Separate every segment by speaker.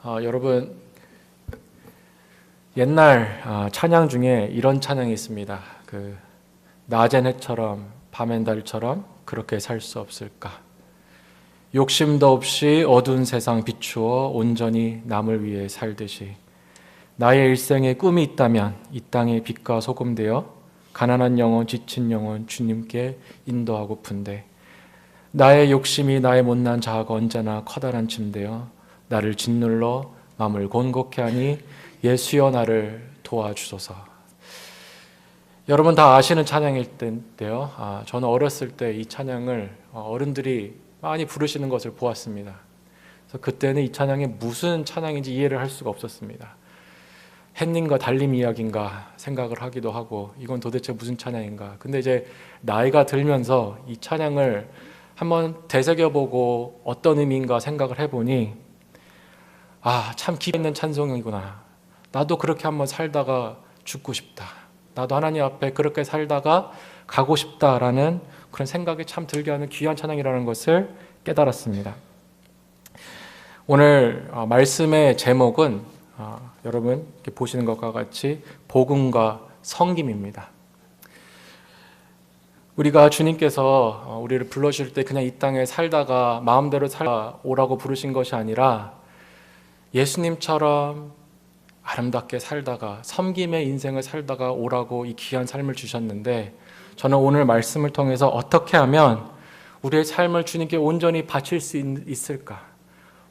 Speaker 1: 여러분, 옛날 찬양 중에 이런 찬양이 있습니다. 낮엔 해처럼 밤엔 달처럼 그렇게 살 수 없을까? 욕심도 없이 어두운 세상 비추어 온전히 남을 위해 살듯이 나의 일생에 꿈이 있다면 이 땅의 빛과 소금 되어 가난한 영혼, 지친 영혼 주님께 인도하고픈데 나의 욕심이 나의 못난 자아가 언제나 커다란 침대여 나를 짓눌러 마음을 곤곡해 하니 예수여 나를 도와주소서. 여러분 다 아시는 찬양일 텐데요. 저는 어렸을 때 이 찬양을 어른들이 많이 부르시는 것을 보았습니다. 그래서 그때는 이 찬양이 무슨 찬양인지 이해를 할 수가 없었습니다. 햇님과 달님 이야기인가 생각을 하기도 하고 이건 도대체 무슨 찬양인가. 근데 이제 나이가 들면서 이 찬양을 한번 되새겨보고 어떤 의미인가 생각을 해보니 참 깊이 있는 찬송이구나. 나도 그렇게 한번 살다가 죽고 싶다. 나도 하나님 앞에 그렇게 살다가 가고 싶다라는 그런 생각이 참 들게 하는 귀한 찬양이라는 것을 깨달았습니다. 오늘 말씀의 제목은 여러분 이렇게 보시는 것과 같이 복음과 섬김입니다. 우리가 주님께서 우리를 불러주실 때 그냥 이 땅에 살다가 마음대로 오라고 부르신 것이 아니라 예수님처럼 아름답게 살다가 섬김의 인생을 살다가 오라고 이 귀한 삶을 주셨는데 저는 오늘 말씀을 통해서 어떻게 하면 우리의 삶을 주님께 온전히 바칠 수 있을까?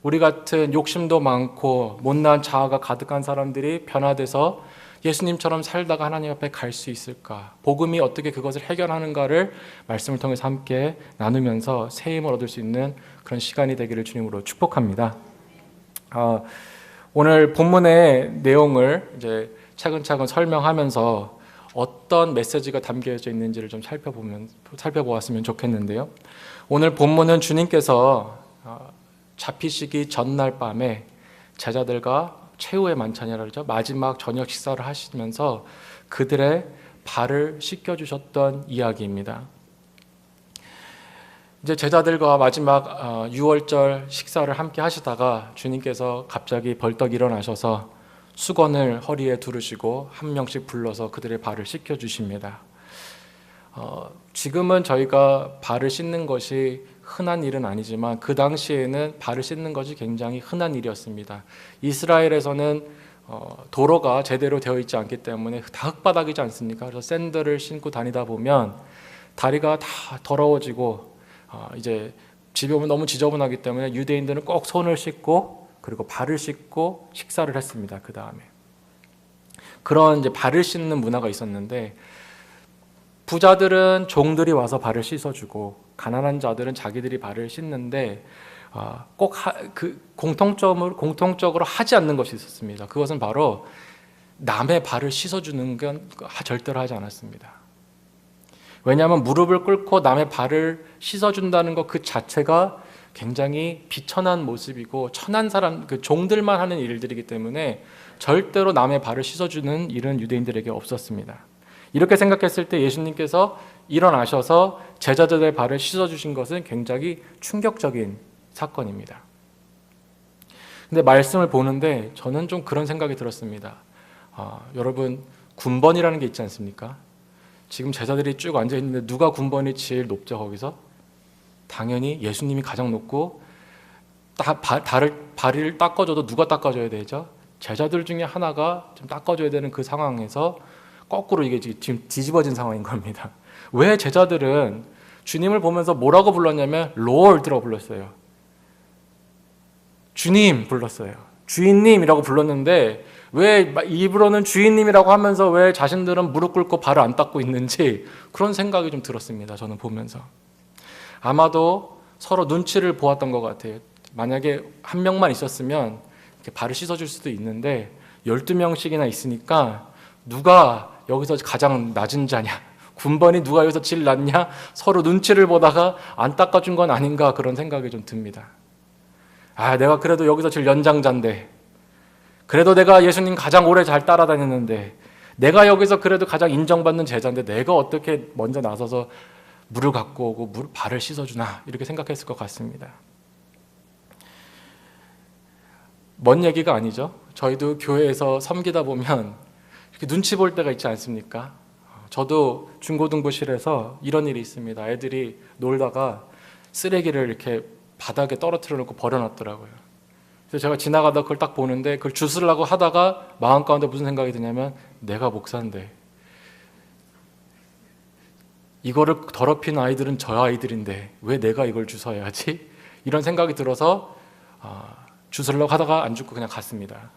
Speaker 1: 우리 같은 욕심도 많고 못난 자아가 가득한 사람들이 변화돼서 예수님처럼 살다가 하나님 앞에 갈 수 있을까? 복음이 어떻게 그것을 해결하는가를 말씀을 통해서 함께 나누면서 새 힘을 얻을 수 있는 그런 시간이 되기를 주님으로 축복합니다. 오늘 본문의 내용을 이제 차근차근 설명하면서 어떤 메시지가 담겨져 있는지를 좀 살펴보았으면 좋겠는데요. 오늘 본문은 주님께서 잡히시기 전날 밤에 제자들과 최후의 만찬이라 그러죠. 마지막 저녁 식사를 하시면서 그들의 발을 씻겨주셨던 이야기입니다. 이제 제자들과 마지막 유월절 식사를 함께 하시다가 주님께서 갑자기 벌떡 일어나셔서 수건을 허리에 두르시고 한 명씩 불러서 그들의 발을 씻겨주십니다. 지금은 저희가 발을 씻는 것이 흔한 일은 아니지만 그 당시에는 발을 씻는 것이 굉장히 흔한 일이었습니다. 이스라엘에서는 도로가 제대로 되어 있지 않기 때문에 다 흙바닥이지 않습니까? 그래서 샌들을 신고 다니다 보면 다리가 다 더러워지고 이제 집에 오면 너무 지저분하기 때문에 유대인들은 꼭 손을 씻고 그리고 발을 씻고 식사를 했습니다. 그 다음에 그런 이제 발을 씻는 문화가 있었는데 부자들은 종들이 와서 발을 씻어주고 가난한 자들은 자기들이 발을 씻는데 꼭 공통적으로 하지 않는 것이 있었습니다. 그것은 바로 남의 발을 씻어주는 건 절대로 하지 않았습니다. 왜냐하면 무릎을 꿇고 남의 발을 씻어준다는 것 그 자체가 굉장히 비천한 모습이고 천한 사람, 종들만 하는 일들이기 때문에 절대로 남의 발을 씻어주는 일은 유대인들에게 없었습니다. 이렇게 생각했을 때 예수님께서 일어나셔서 제자들의 발을 씻어주신 것은 굉장히 충격적인 사건입니다. 근데 말씀을 보는데 저는 좀 그런 생각이 들었습니다. 여러분 군번이라는 게 있지 않습니까? 지금 제자들이 쭉 앉아있는데 누가 군번이 제일 높죠 거기서? 당연히 예수님이 가장 높고 발을 닦아줘도 누가 닦아줘야 되죠? 제자들 중에 하나가 좀 닦아줘야 되는 그 상황에서 거꾸로 이게 지금 뒤집어진 상황인 겁니다. 왜 제자들은 주님을 보면서 뭐라고 불렀냐면 Lord라고 불렀어요. 주님 불렀어요. 주인님이라고 불렀는데 왜 입으로는 주인님이라고 하면서 왜 자신들은 무릎 꿇고 발을 안 닦고 있는지 그런 생각이 좀 들었습니다. 저는 보면서 아마도 서로 눈치를 보았던 것 같아요. 만약에 한 명만 있었으면 이렇게 발을 씻어줄 수도 있는데 12명씩이나 있으니까 누가 여기서 가장 낮은 자냐, 군번이 누가 여기서 제일 낮냐, 서로 눈치를 보다가 안 닦아준 건 아닌가 그런 생각이 좀 듭니다. 내가 그래도 여기서 제일 연장자인데, 그래도 내가 예수님 가장 오래 잘 따라다녔는데, 내가 여기서 그래도 가장 인정받는 제자인데 내가 어떻게 먼저 나서서 물을 갖고 오고 발을 씻어주나 이렇게 생각했을 것 같습니다. 먼 얘기가 아니죠. 저희도 교회에서 섬기다 보면 이렇게 눈치 볼 때가 있지 않습니까? 저도 중고등부실에서 이런 일이 있습니다. 애들이 놀다가 쓰레기를 이렇게 바닥에 떨어뜨려 놓고 버려놨더라고요. 그래서 제가 지나가다 그걸 딱 보는데 그걸 주스려고 하다가 마음 가운데 무슨 생각이 드냐면 내가 목사인데 이거를 더럽힌 아이들은 저 아이들인데 왜 내가 이걸 주워야 하지? 이런 생각이 들어서 주스려고 하다가 안 줍고 그냥 갔습니다.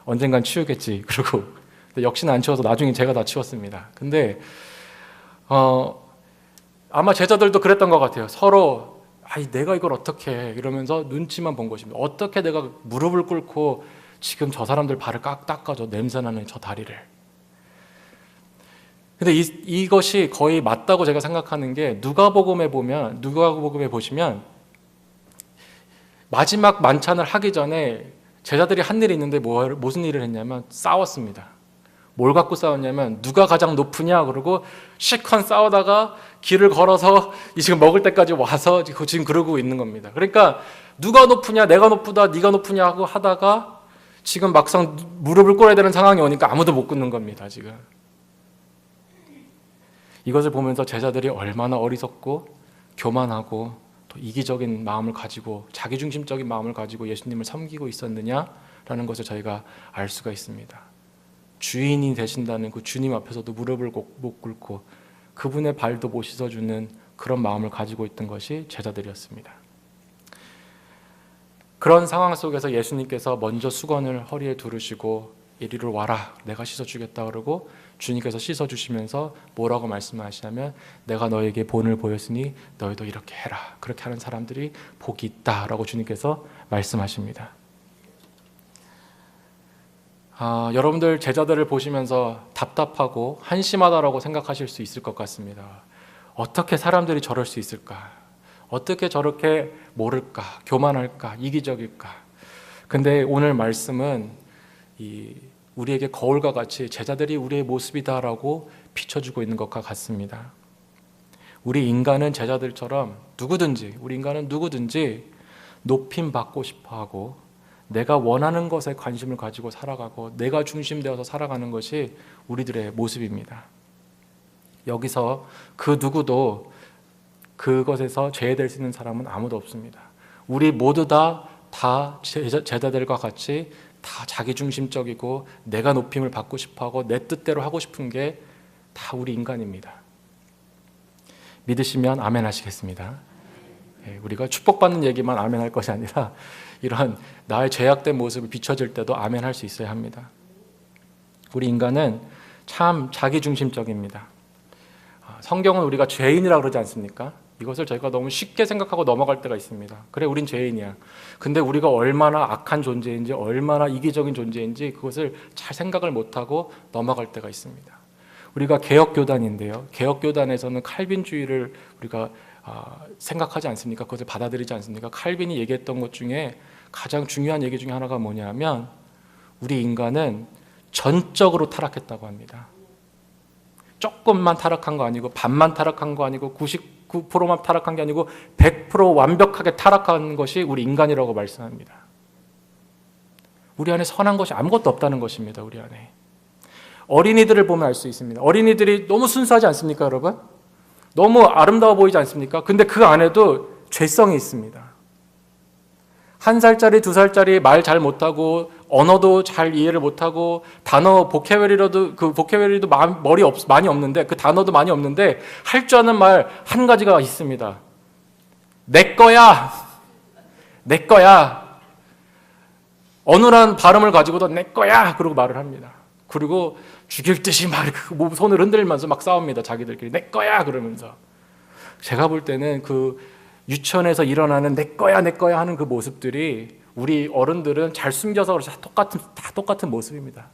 Speaker 1: 언젠간 치우겠지. 그러고 역시나 안 치워서 나중에 제가 다 치웠습니다. 근데 아마 제자들도 그랬던 것 같아요. 서로 내가 이걸 어떻게 해? 이러면서 눈치만 본 것입니다. 어떻게 내가 무릎을 꿇고 지금 저 사람들 발을 깍 닦아줘. 냄새나는 저 다리를. 근데 이것이 거의 맞다고 제가 생각하는 게 누가복음에 보시면 마지막 만찬을 하기 전에 제자들이 한 일이 있는데 무슨 일을 했냐면 싸웠습니다. 뭘 갖고 싸웠냐면 누가 가장 높으냐 그러고 실컷 싸우다가 길을 걸어서 지금 먹을 때까지 와서 지금 그러고 있는 겁니다. 그러니까 누가 높으냐 내가 높다 네가 높으냐 하고 하다가 지금 막상 무릎을 꿇어야 되는 상황이 오니까 아무도 못 꿇는 겁니다. 지금 이것을 보면서 제자들이 얼마나 어리석고 교만하고 또 이기적인 마음을 가지고 자기중심적인 마음을 가지고 예수님을 섬기고 있었느냐라는 것을 저희가 알 수가 있습니다. 주인이 되신다는 그 주님 앞에서도 무릎을 못 꿇고 그분의 발도 못 씻어주는 그런 마음을 가지고 있던 것이 제자들이었습니다. 그런 상황 속에서 예수님께서 먼저 수건을 허리에 두르시고 이리로 와라 내가 씻어주겠다 그러고 주님께서 씻어주시면서 뭐라고 말씀하시냐면 내가 너에게 본을 보였으니 너희도 이렇게 해라. 그렇게 하는 사람들이 복이 있다라고 주님께서 말씀하십니다. 여러분들 제자들을 보시면서 답답하고 한심하다라고 생각하실 수 있을 것 같습니다. 어떻게 사람들이 저럴 수 있을까? 어떻게 저렇게 모를까? 교만할까? 이기적일까? 근데 오늘 말씀은 우리에게 거울과 같이 제자들이 우리의 모습이다라고 비춰주고 있는 것과 같습니다. 우리 인간은 제자들처럼 우리 인간은 누구든지 높임 받고 싶어하고 내가 원하는 것에 관심을 가지고 살아가고 내가 중심되어서 살아가는 것이 우리들의 모습입니다. 여기서 그 누구도 그것에서 제외될 수 있는 사람은 아무도 없습니다. 우리 모두 다 제자들과 같이 다 자기중심적이고 내가 높임을 받고 싶어하고 내 뜻대로 하고 싶은 게 다 우리 인간입니다. 믿으시면 아멘 하시겠습니다. 우리가 축복받는 얘기만 아멘 할 것이 아니라 이런 나의 죄악된 모습을 비춰질 때도 아멘 할 수 있어야 합니다. 우리 인간은 참 자기중심적입니다. 성경은 우리가 죄인이라고 그러지 않습니까? 이것을 저희가 너무 쉽게 생각하고 넘어갈 때가 있습니다. 그래 우린 죄인이야. 근데 우리가 얼마나 악한 존재인지 얼마나 이기적인 존재인지 그것을 잘 생각을 못하고 넘어갈 때가 있습니다. 우리가 개혁교단인데요. 개혁교단에서는 칼빈주의를 우리가 생각하지 않습니까? 그것을 받아들이지 않습니까? 칼빈이 얘기했던 것 중에 가장 중요한 얘기 중에 하나가 뭐냐면 우리 인간은 전적으로 타락했다고 합니다. 조금만 타락한 거 아니고 반만 타락한 거 아니고 99%만 타락한 게 아니고 100% 완벽하게 타락한 것이 우리 인간이라고 말씀합니다. 우리 안에 선한 것이 아무것도 없다는 것입니다. 우리 안에. 어린이들을 보면 알 수 있습니다. 어린이들이 너무 순수하지 않습니까, 여러분? 너무 아름다워 보이지 않습니까? 근데 그 안에도 죄성이 있습니다. 1살짜리, 2살짜리 말 잘 못하고 언어도 잘 이해를 못하고 단어 보캐버리도 많이 없는데 그 단어도 많이 없는데 할 줄 아는 말 한 가지가 있습니다. 내 거야. 내 거야. 어눌한 발음을 가지고도 내 거야. 그러고 말을 합니다. 그리고 죽일 듯이 막 손을 흔들면서 막 싸웁니다. 자기들끼리 내 거야 그러면서. 제가 볼 때는 그 유치원에서 일어나는 내 거야 하는 그 모습들이 우리 어른들은 잘 숨겨서 그렇지 다 똑같은 모습입니다.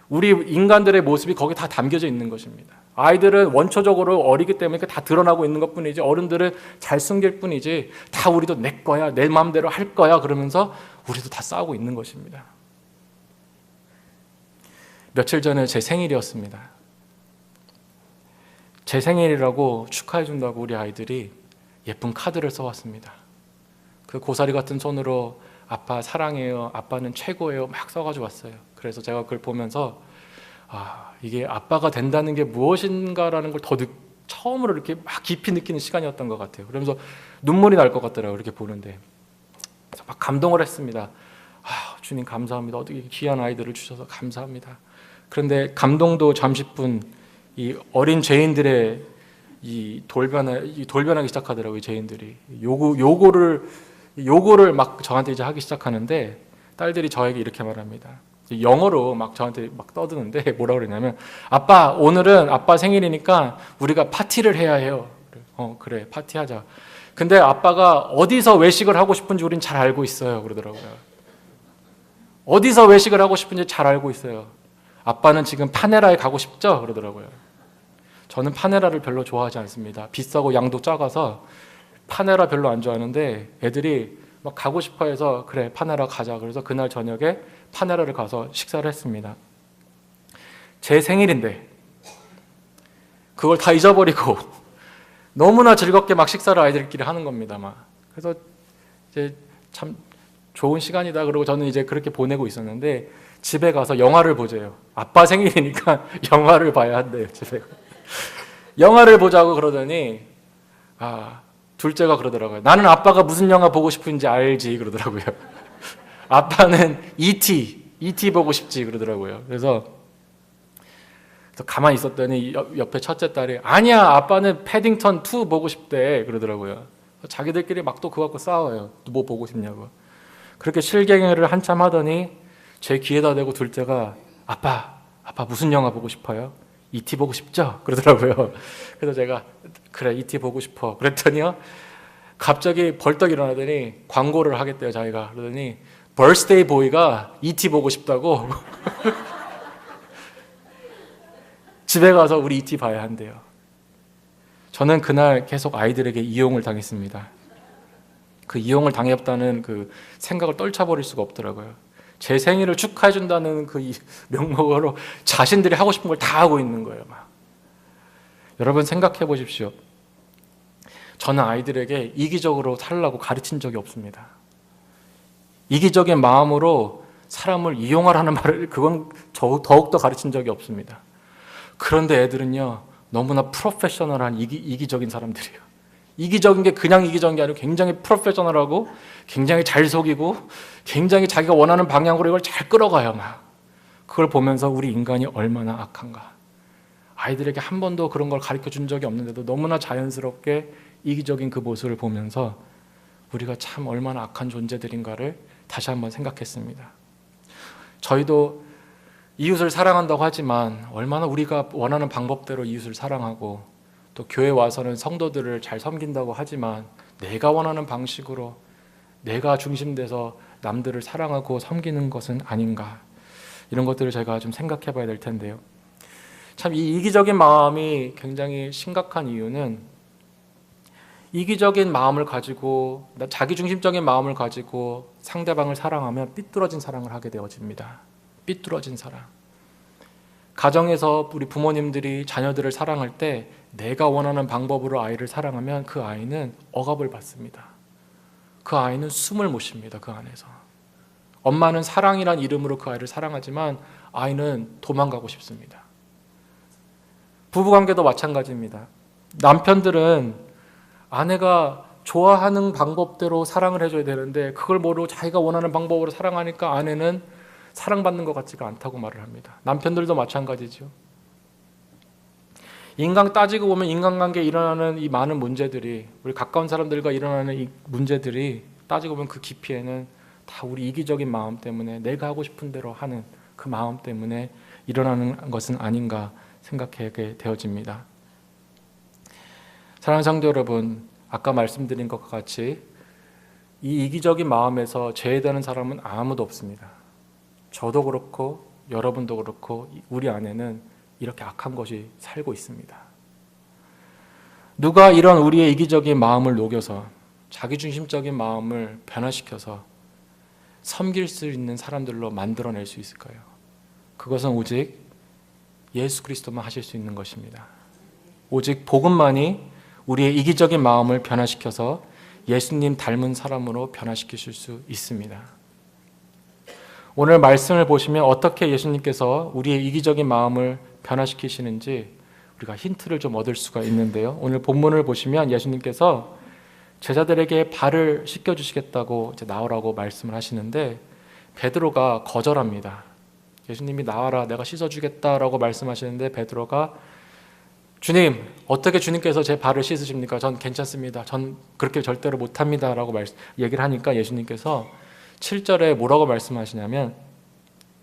Speaker 1: 우리 인간들의 모습이 거기 다 담겨져 있는 것입니다. 아이들은 원초적으로 어리기 때문에 다 드러나고 있는 것뿐이지 어른들은 잘 숨길 뿐이지 다 우리도 내 거야 내 마음대로 할 거야 그러면서 우리도 다 싸우고 있는 것입니다. 며칠 전에 제 생일이었습니다. 제 생일이라고 축하해 준다고 우리 아이들이 예쁜 카드를 써왔습니다. 그 고사리 같은 손으로 아빠 사랑해요, 아빠는 최고예요 막 써가지고 왔어요. 그래서 제가 그걸 보면서 이게 아빠가 된다는 게 무엇인가라는 걸 더 처음으로 이렇게 막 깊이 느끼는 시간이었던 것 같아요. 그러면서 눈물이 날 것 같더라고요, 이렇게 보는데. 그래서 막 감동을 했습니다. 주님 감사합니다. 어떻게 귀한 아이들을 주셔서 감사합니다. 그런데 감동도 잠시뿐, 이 어린 죄인들의 돌변하기 시작하더라고요. 죄인들이 요거를 막 저한테 이제 하기 시작하는데, 딸들이 저에게 이렇게 말합니다. 영어로 막 저한테 막 떠드는데 뭐라 그러냐면, 아빠 오늘은 아빠 생일이니까 우리가 파티를 해야 해요. 그래 파티하자. 근데 아빠가 어디서 외식을 하고 싶은지 우린 잘 알고 있어요. 그러더라고요. 어디서 외식을 하고 싶은지 잘 알고 있어요. 아빠는 지금 파네라에 가고 싶죠? 그러더라고요. 저는 파네라를 별로 좋아하지 않습니다. 비싸고 양도 작아서 파네라 별로 안 좋아하는데, 애들이 막 가고 싶어 해서 그래 파네라 가자. 그래서 그날 저녁에 파네라를 가서 식사를 했습니다. 제 생일인데 그걸 다 잊어버리고 너무나 즐겁게 막 식사를 아이들끼리 하는 겁니다. 막. 그래서 이제 참 좋은 시간이다 그러고 저는 이제 그렇게 보내고 있었는데, 집에 가서 영화를 보재요. 아빠 생일이니까 영화를 봐야 한대요. 집에 영화를 보자고 그러더니 둘째가 그러더라고요. 나는 아빠가 무슨 영화 보고 싶은지 알지 그러더라고요. 아빠는 E.T. 보고 싶지 그러더라고요. 그래서 가만히 있었더니 옆에 첫째 딸이 아니야 아빠는 패딩턴 2 보고 싶대 그러더라고요. 자기들끼리 막 또 그거 갖고 싸워요. 뭐 보고 싶냐고. 그렇게 실갱이를 한참 하더니 제 귀에다 대고 둘째가 아빠 무슨 영화 보고 싶어요? E.T. 보고 싶죠? 그러더라고요. 그래서 제가 그래 E.T. 보고 싶어 그랬더니요, 갑자기 벌떡 일어나더니 광고를 하겠대요 자기가. 그러더니 벌스데이 보이가 E.T. 보고 싶다고 집에 가서 우리 E.T. 봐야 한대요. 저는 그날 계속 아이들에게 이용을 당했습니다. 그 이용을 당했다는 그 생각을 떨쳐버릴 수가 없더라고요. 제 생일을 축하해준다는 그 명목으로 자신들이 하고 싶은 걸 다 하고 있는 거예요. 막. 여러분 생각해 보십시오. 저는 아이들에게 이기적으로 살라고 가르친 적이 없습니다. 이기적인 마음으로 사람을 이용하라는 말을 그건 더욱더 가르친 적이 없습니다. 그런데 애들은요 너무나 프로페셔널한 이기적인 사람들이에요. 이기적인 게 그냥 이기적인 게 아니고 굉장히 프로페셔널하고 굉장히 잘 속이고 굉장히 자기가 원하는 방향으로 이걸 잘 끌어가요. 막. 그걸 보면서 우리 인간이 얼마나 악한가. 아이들에게 한 번도 그런 걸 가르쳐 준 적이 없는데도 너무나 자연스럽게 이기적인 그 모습을 보면서 우리가 참 얼마나 악한 존재들인가를 다시 한번 생각했습니다. 저희도 이웃을 사랑한다고 하지만 얼마나 우리가 원하는 방법대로 이웃을 사랑하고, 또 교회 와서는 성도들을 잘 섬긴다고 하지만 내가 원하는 방식으로 내가 중심돼서 남들을 사랑하고 섬기는 것은 아닌가, 이런 것들을 제가 좀 생각해 봐야 될 텐데요. 참 이 이기적인 마음이 굉장히 심각한 이유는, 이기적인 마음을 가지고 자기중심적인 마음을 가지고 상대방을 사랑하면 삐뚤어진 사랑을 하게 되어집니다. 삐뚤어진 사랑. 가정에서 우리 부모님들이 자녀들을 사랑할 때 내가 원하는 방법으로 아이를 사랑하면 그 아이는 억압을 받습니다. 그 아이는 숨을 못 쉽니다. 그 안에서. 엄마는 사랑이란 이름으로 그 아이를 사랑하지만 아이는 도망가고 싶습니다. 부부관계도 마찬가지입니다. 남편들은 아내가 좋아하는 방법대로 사랑을 해줘야 되는데 그걸 모르고 자기가 원하는 방법으로 사랑하니까 아내는 사랑받는 것 같지가 않다고 말을 합니다. 남편들도 마찬가지죠. 인간 따지고 보면 인간관계에 일어나는 이 많은 문제들이, 우리 가까운 사람들과 일어나는 이 문제들이 따지고 보면 그 깊이에는 다 우리 이기적인 마음 때문에, 내가 하고 싶은 대로 하는 그 마음 때문에 일어나는 것은 아닌가 생각하게 되어집니다. 사랑하는 성도 여러분, 아까 말씀드린 것과 같이 이 이기적인 마음에서 제외되는 사람은 아무도 없습니다. 저도 그렇고 여러분도 그렇고 우리 안에는 이렇게 악한 것이 살고 있습니다. 누가 이런 우리의 이기적인 마음을 녹여서 자기중심적인 마음을 변화시켜서 섬길 수 있는 사람들로 만들어낼 수 있을까요? 그것은 오직 예수 그리스도만 하실 수 있는 것입니다. 오직 복음만이 우리의 이기적인 마음을 변화시켜서 예수님 닮은 사람으로 변화시키실 수 있습니다. 오늘 말씀을 보시면 어떻게 예수님께서 우리의 이기적인 마음을 변화시키시는지 우리가 힌트를 좀 얻을 수가 있는데요. 오늘 본문을 보시면 예수님께서 제자들에게 발을 씻겨주시겠다고 이제 나오라고 말씀을 하시는데 베드로가 거절합니다. 예수님이 나와라, 내가 씻어주겠다라고 말씀하시는데 베드로가 주님, 어떻게 주님께서 제 발을 씻으십니까? 전 괜찮습니다. 전 그렇게 절대로 못합니다. 라고 얘기를 하니까 예수님께서 7절에 뭐라고 말씀하시냐면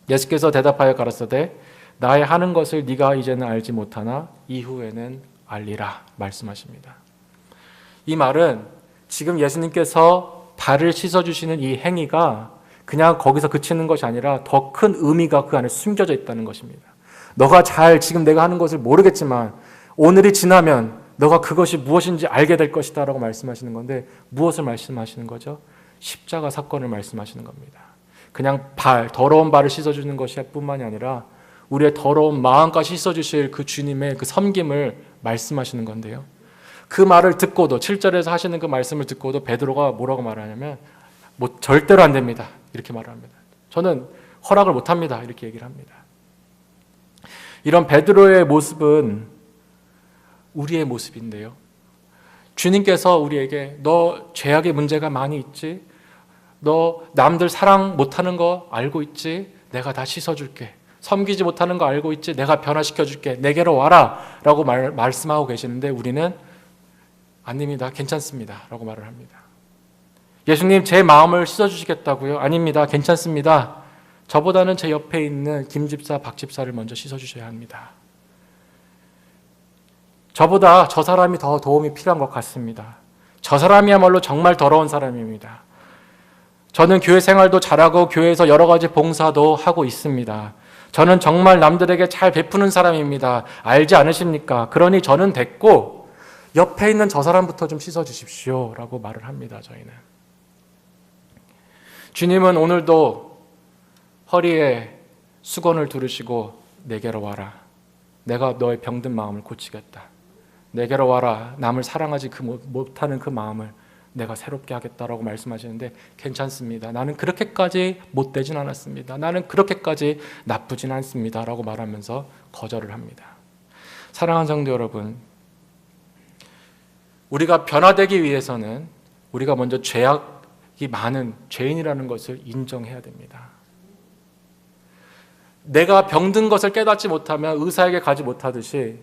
Speaker 1: 예수께서 대답하여 가라사대 나의 하는 것을 네가 이제는 알지 못하나 이후에는 알리라 말씀하십니다. 이 말은 지금 예수님께서 발을 씻어주시는 이 행위가 그냥 거기서 그치는 것이 아니라 더 큰 의미가 그 안에 숨겨져 있다는 것입니다. 너가 지금 내가 하는 것을 모르겠지만 오늘이 지나면 너가 그것이 무엇인지 알게 될 것이다 라고 말씀하시는 건데 무엇을 말씀하시는 거죠? 십자가 사건을 말씀하시는 겁니다. 그냥 더러운 발을 씻어주는 것이 뿐만이 아니라 우리의 더러운 마음까지 씻어주실 그 주님의 그 섬김을 말씀하시는 건데요. 그 말을 듣고도 7절에서 하시는 그 말씀을 듣고도 베드로가 뭐라고 말하냐면 절대로 안 됩니다. 이렇게 말을 합니다. 저는 허락을 못합니다. 이렇게 얘기를 합니다. 이런 베드로의 모습은 우리의 모습인데요. 주님께서 우리에게 너 죄악의 문제가 많이 있지? 너 남들 사랑 못하는 거 알고 있지? 내가 다 씻어줄게. 섬기지 못하는 거 알고 있지? 내가 변화시켜줄게. 내게로 와라 라고 말씀하고 계시는데 우리는 아닙니다. 괜찮습니다. 라고 말을 합니다. 예수님 제 마음을 씻어주시겠다고요? 아닙니다. 괜찮습니다. 저보다는 제 옆에 있는 김 집사, 박 집사를 먼저 씻어주셔야 합니다. 저보다 저 사람이 더 도움이 필요한 것 같습니다. 저 사람이야말로 정말 더러운 사람입니다. 저는 교회 생활도 잘하고 교회에서 여러 가지 봉사도 하고 있습니다. 저는 정말 남들에게 잘 베푸는 사람입니다. 알지 않으십니까? 그러니 저는 됐고 옆에 있는 저 사람부터 좀 씻어주십시오 라고 말을 합니다. 저희는 주님은 오늘도 허리에 수건을 두르시고 내게로 와라. 내가 너의 병든 마음을 고치겠다. 내게로 와라. 남을 사랑하지 못하는 그 마음을 내가 새롭게 하겠다라고 말씀하시는데 괜찮습니다. 나는 그렇게까지 못되진 않았습니다. 나는 그렇게까지 나쁘진 않습니다. 라고 말하면서 거절을 합니다. 사랑하는 성도 여러분, 우리가 변화되기 위해서는 우리가 먼저 죄악이 많은 죄인이라는 것을 인정해야 됩니다. 내가 병든 것을 깨닫지 못하면 의사에게 가지 못하듯이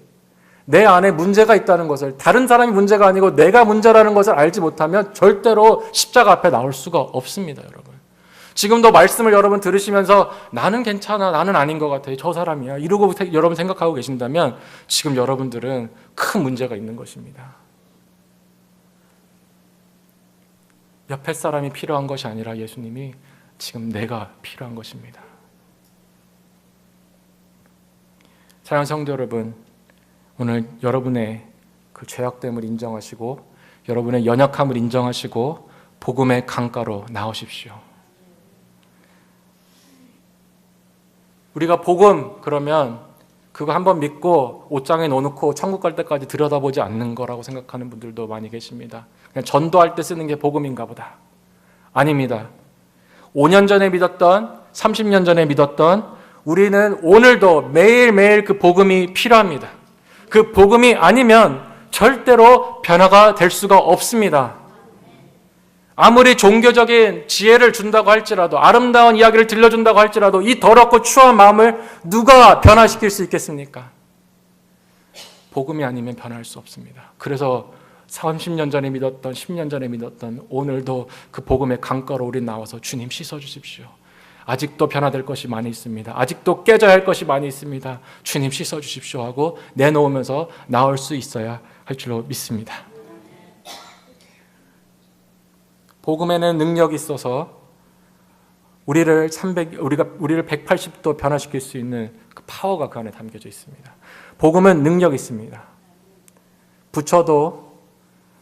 Speaker 1: 내 안에 문제가 있다는 것을, 다른 사람이 문제가 아니고 내가 문제라는 것을 알지 못하면 절대로 십자가 앞에 나올 수가 없습니다. 여러분, 지금도 말씀을 여러분 들으시면서 나는 괜찮아, 나는 아닌 것 같아, 저 사람이야 이러고 여러분 생각하고 계신다면 지금 여러분들은 큰 문제가 있는 것입니다. 옆에 사람이 필요한 것이 아니라 예수님이 지금 내가 필요한 것입니다. 사랑하는 성도 여러분, 오늘 여러분의 그 죄악됨을 인정하시고 여러분의 연약함을 인정하시고 복음의 강가로 나오십시오. 우리가 복음 그러면 그거 한번 믿고 옷장에 넣어놓고 천국 갈 때까지 들여다보지 않는 거라고 생각하는 분들도 많이 계십니다. 그냥 전도할 때 쓰는 게 복음인가 보다. 아닙니다. 5년 전에 믿었던, 30년 전에 믿었던 우리는 오늘도 매일매일 그 복음이 필요합니다. 그 복음이 아니면 절대로 변화가 될 수가 없습니다. 아무리 종교적인 지혜를 준다고 할지라도, 아름다운 이야기를 들려준다고 할지라도 이 더럽고 추한 마음을 누가 변화시킬 수 있겠습니까? 복음이 아니면 변화할 수 없습니다. 그래서 30년 전에 믿었던, 10년 전에 믿었던 오늘도 그 복음의 강가로 우리 나와서 주님 씻어주십시오. 아직도 변화될 것이 많이 있습니다. 아직도 깨져야 할 것이 많이 있습니다. 주님 씻어주십시오 하고 내놓으면서 나올 수 있어야 할 줄로 믿습니다. 복음에는 능력이 있어서 우리를 180도 변화시킬 수 있는 그 파워가 그 안에 담겨져 있습니다. 복음은 능력이 있습니다. 부처도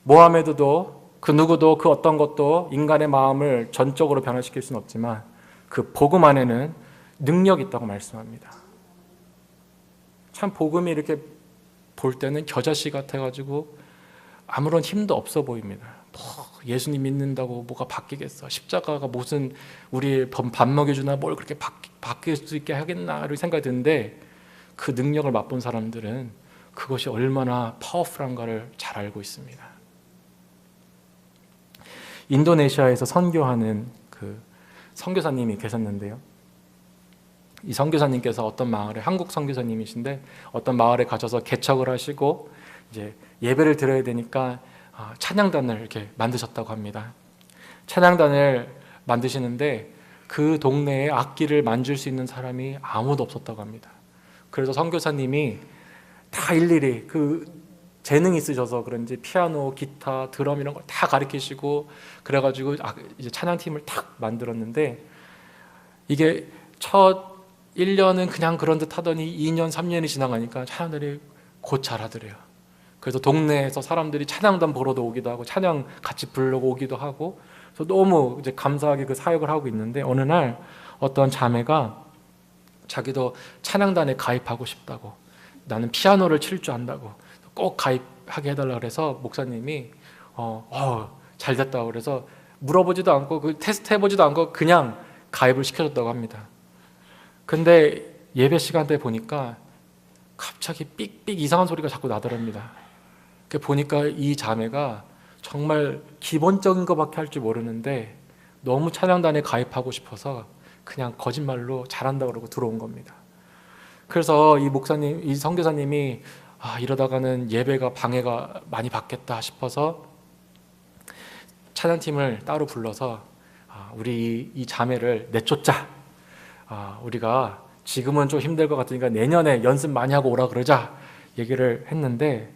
Speaker 1: 모하메드도 그 누구도 그 어떤 것도 인간의 마음을 전적으로 변화시킬 수는 없지만 그 복음 안에는 능력이 있다고 말씀합니다. 참 복음이 이렇게 볼 때는 겨자씨 같아가지고 아무런 힘도 없어 보입니다. 예수님 믿는다고 뭐가 바뀌겠어? 십자가가 무슨 우리 밥 먹여주나 뭘 그렇게 바뀔 수 있게 하겠나 이런 생각이 드는데 그 능력을 맛본 사람들은 그것이 얼마나 파워풀한가를 잘 알고 있습니다. 인도네시아에서 선교하는 그 선교사님이 계셨는데요. 이 선교사님께서 어떤 마을에, 한국 선교사님이신데 어떤 마을에 가셔서 개척을 하시고 이제 예배를 드려야 되니까 찬양단을 이렇게 만드셨다고 합니다. 찬양단을 만드시는데 그 동네에 악기를 만질 수 있는 사람이 아무도 없었다고 합니다. 그래서 선교사님이 다 일일이 그 재능이 있으셔서 그런지 피아노, 기타, 드럼 이런 걸 다 가르치시고 그래가지고 이제 찬양팀을 탁 만들었는데 이게 첫 1년은 그냥 그런 듯 하더니 2년, 3년이 지나가니까 찬양들이 곧 잘하더래요. 그래서 동네에서 사람들이 찬양단 보러도 오기도 하고 찬양 같이 부르려고 오기도 하고 그래서 너무 이제 감사하게 그 사역을 하고 있는데 어느 날 어떤 자매가 자기도 찬양단에 가입하고 싶다고, 나는 피아노를 칠 줄 안다고 꼭 가입하게 해달라 그래서 목사님이 잘 됐다고 그래서 물어보지도 않고 그 테스트 해보지도 않고 그냥 가입을 시켜줬다고 합니다. 근데 예배 시간 때 보니까 갑자기 삑삑 이상한 소리가 자꾸 나더랍니다. 보니까 이 자매가 정말 기본적인 것밖에 할 줄 모르는데 너무 찬양단에 가입하고 싶어서 그냥 거짓말로 잘한다고 그러고 들어온 겁니다. 그래서 이 목사님, 이 선교사님이 이러다가는 예배가 방해가 많이 받겠다 싶어서 찬양팀을 따로 불러서 우리 이 자매를 내쫓자. 우리가 지금은 좀 힘들 것 같으니까 내년에 연습 많이 하고 오라 그러자 얘기를 했는데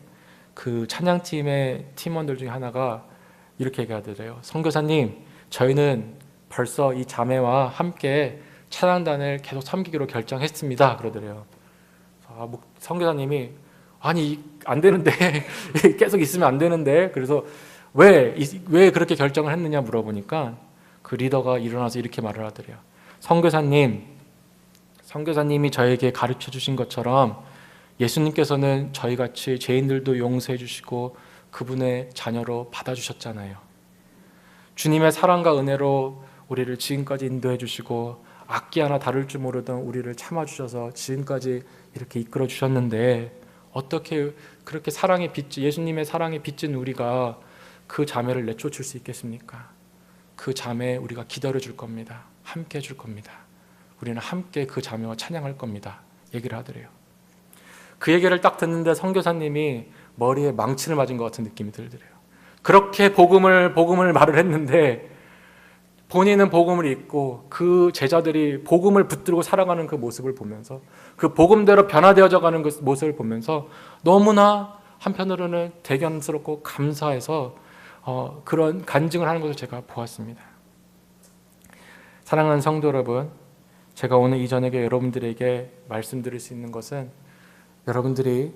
Speaker 1: 그 찬양팀의 팀원들 중에 하나가 이렇게 얘기하더래요. 선교사님, 저희는 벌써 이 자매와 함께 찬양단을 계속 섬기기로 결정했습니다. 그러더래요. 선교사님이 아니 안 되는데 계속 있으면 안 되는데 그래서 왜 그렇게 결정을 했느냐 물어보니까 그 리더가 일어나서 이렇게 말을 하더래요. 선교사님이 저에게 가르쳐 주신 것처럼 예수님께서는 저희같이 죄인들도 용서해 주시고 그분의 자녀로 받아주셨잖아요. 주님의 사랑과 은혜로 우리를 지금까지 인도해 주시고 악기 하나 다룰 줄 모르던 우리를 참아주셔서 지금까지 이렇게 이끌어 주셨는데 어떻게 그렇게 사랑의 빚, 예수님의 사랑에 빚진 우리가 그 자매를 내쫓을 수 있겠습니까? 그 자매 우리가 기다려 줄 겁니다. 함께 해줄 겁니다. 우리는 함께 그 자매와 찬양할 겁니다. 얘기를 하더래요. 그 얘기를 딱 듣는데 선교사님이 머리에 망치를 맞은 것 같은 느낌이 들더래요. 그렇게 복음을 말을 했는데 본인은 복음을 잊고 그 제자들이 복음을 붙들고 살아가는 그 모습을 보면서 그 복음대로 변화되어져 가는 그 모습을 보면서 너무나 한편으로는 대견스럽고 감사해서 그런 간증을 하는 것을 제가 보았습니다. 사랑하는 성도 여러분, 제가 오늘 이 저녁에 여러분들에게 말씀드릴 수 있는 것은 여러분들이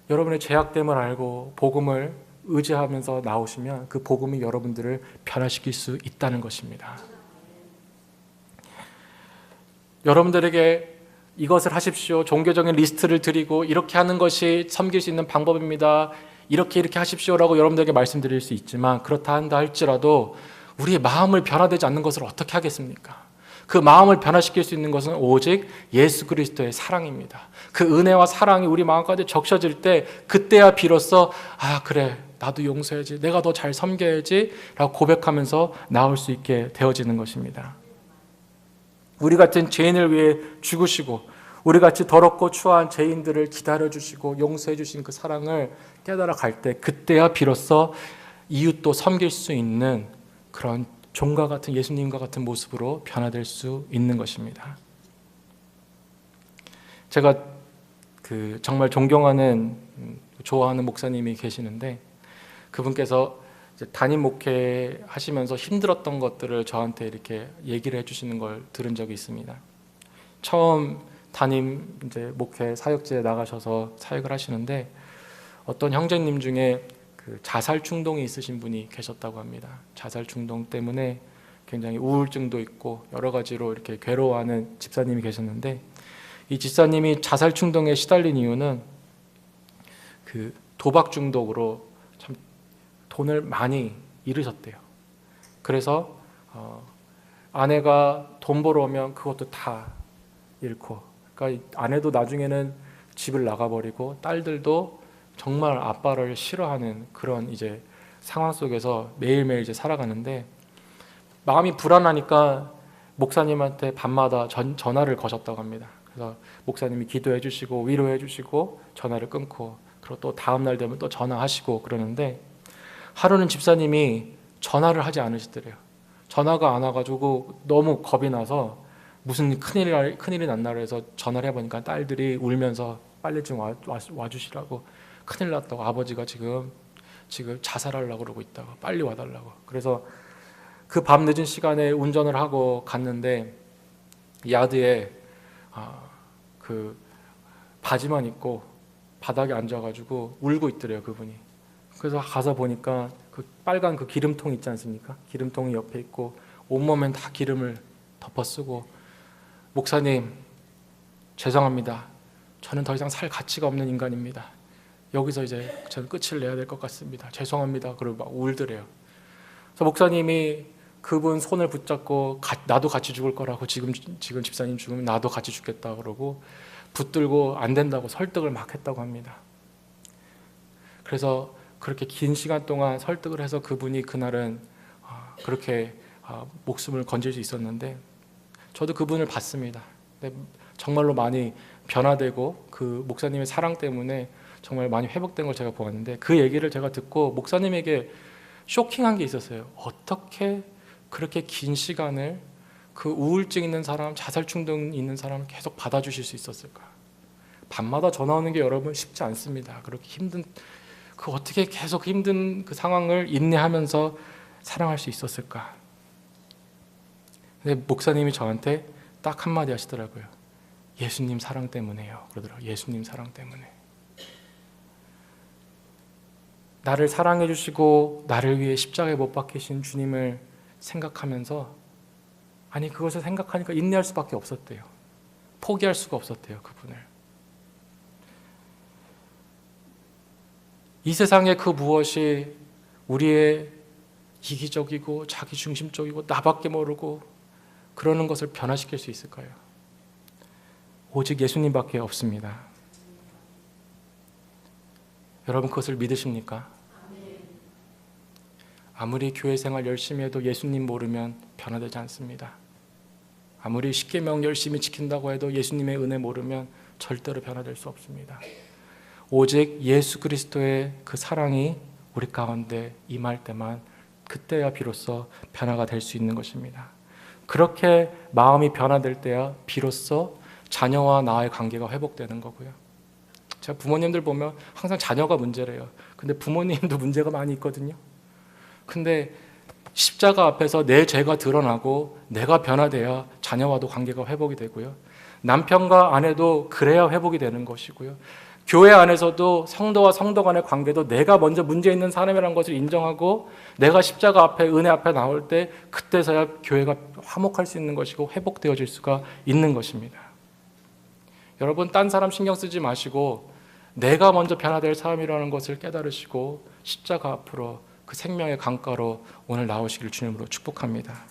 Speaker 1: 여러분의 죄악됨을 알고 복음을 의지하면서 나오시면 그 복음이 여러분들을 변화시킬 수 있다는 것입니다. 여러분들에게 이것을 하십시오, 종교적인 리스트를 드리고 이렇게 하는 것이 섬길 수 있는 방법입니다, 이렇게 하십시오라고 여러분들에게 말씀드릴 수 있지만 그렇다 한다 할지라도 우리의 마음을 변화되지 않는 것을 어떻게 하겠습니까? 그 마음을 변화시킬 수 있는 것은 오직 예수 그리스도의 사랑입니다. 그 은혜와 사랑이 우리 마음까지 적셔질 때 그때야 비로소 그래 나도 용서해야지, 내가 더 잘 섬겨야지 라고 고백하면서 나올 수 있게 되어지는 것입니다. 우리 같은 죄인을 위해 죽으시고 우리같이 더럽고 추한 죄인들을 기다려주시고 용서해주신 그 사랑을 깨달아 갈 때 그때야 비로소 이웃도 섬길 수 있는 그런 종과 같은 예수님과 같은 모습으로 변화될 수 있는 것입니다. 제가 정말 존경하는 좋아하는 목사님이 계시는데 그분께서 담임 목회 하시면서 힘들었던 것들을 저한테 이렇게 얘기를 해주시는 걸 들은 적이 있습니다. 처음 담임 목회 사역지에 나가셔서 사역을 하시는데 어떤 형제님 중에 자살 충동이 있으신 분이 계셨다고 합니다. 자살 충동 때문에 굉장히 우울증도 있고 여러 가지로 이렇게 괴로워하는 집사님이 계셨는데 이 집사님이 자살 충동에 시달린 이유는 도박 중독으로 참 돈을 많이 잃으셨대요. 그래서 아내가 돈 벌어오면 그것도 다 잃고, 그러니까 아내도 나중에는 집을 나가버리고 딸들도 정말 아빠를 싫어하는 그런 이제 상황 속에서 매일매일 이제 살아가는데, 마음이 불안하니까 목사님한테 밤마다 전화를 거셨다고 합니다. 그래서 목사님이 기도해 주시고 위로해 주시고 전화를 끊고, 그리고 또 다음 날 되면 또 전화하시고 그러는데, 하루는 집사님이 전화를 하지 않으시더래요. 전화가 안 와가지고 너무 겁이 나서 무슨 큰일이 났나 해서 전화를 해보니까 딸들이 울면서 빨리 좀 와주시라고, 큰일 났다고, 아버지가 지금 자살하려고 그러고 있다고, 빨리 와달라고. 그래서 그 밤 늦은 시간에 운전을 하고 갔는데 야드에 그 바지만 입고 바닥에 앉아가지고 울고 있더래요, 그분이. 그래서 가서 보니까 그 빨간 그 기름통 있지 않습니까? 기름통이 옆에 있고 온몸엔 다 기름을 덮어쓰고, 목사님 죄송합니다. 저는 더 이상 살 가치가 없는 인간입니다. 여기서 이제 저는 끝을 내야 될 것 같습니다. 죄송합니다. 그러고 막 울더래요. 그래서 목사님이 그분 손을 붙잡고 나도 같이 죽을 거라고, 지금 집사님 죽으면 나도 같이 죽겠다 그러고 붙들고 안 된다고 설득을 막 했다고 합니다. 그래서 그렇게 긴 시간 동안 설득을 해서 그분이 그날은 그렇게 목숨을 건질 수 있었는데, 저도 그분을 봤습니다. 정말로 많이 변화되고 그 목사님의 사랑 때문에 정말 많이 회복된 걸 제가 보았는데, 그 얘기를 제가 듣고 목사님에게 쇼킹한 게 있었어요. 어떻게 그렇게 긴 시간을 그 우울증 있는 사람, 자살 충동 있는 사람을 계속 받아주실 수 있었을까? 밤마다 전화 오는 게 여러분 쉽지 않습니다. 그렇게 힘든, 어떻게 계속 힘든 그 상황을 인내하면서 사랑할 수 있었을까? 근데 목사님이 저한테 딱 한마디 하시더라고요. 예수님 사랑 때문에요. 그러더라고요. 예수님 사랑 때문에. 나를 사랑해 주시고 나를 위해 십자가에 못 박히신 주님을 생각하면서, 아니 그것을 생각하니까 인내할 수밖에 없었대요. 포기할 수가 없었대요, 그분을. 이 세상의 그 무엇이 우리의 이기적이고 자기중심적이고 나밖에 모르고 그러는 것을 변화시킬 수 있을까요? 오직 예수님밖에 없습니다. 여러분 그것을 믿으십니까? 아무리 교회 생활 열심히 해도 예수님 모르면 변화되지 않습니다. 아무리 십계명 열심히 지킨다고 해도 예수님의 은혜 모르면 절대로 변화될 수 없습니다. 오직 예수 그리스도의 그 사랑이 우리 가운데 임할 때만, 그때야 비로소 변화가 될 수 있는 것입니다. 그렇게 마음이 변화될 때야 비로소 자녀와 나의 관계가 회복되는 거고요. 제가 부모님들 보면 항상 자녀가 문제래요. 근데 부모님도 문제가 많이 있거든요. 근데 십자가 앞에서 내 죄가 드러나고 내가 변화돼야 자녀와도 관계가 회복이 되고요. 남편과 아내도 그래야 회복이 되는 것이고요. 교회 안에서도 성도와 성도 간의 관계도 내가 먼저 문제 있는 사람이라는 것을 인정하고 내가 십자가 앞에, 은혜 앞에 나올 때 그때서야 교회가 화목할 수 있는 것이고 회복되어질 수가 있는 것입니다. 여러분 딴 사람 신경 쓰지 마시고 내가 먼저 변화될 사람이라는 것을 깨달으시고 십자가 앞으로 그 생명의 강가로 오늘 나오시길 주님으로 축복합니다.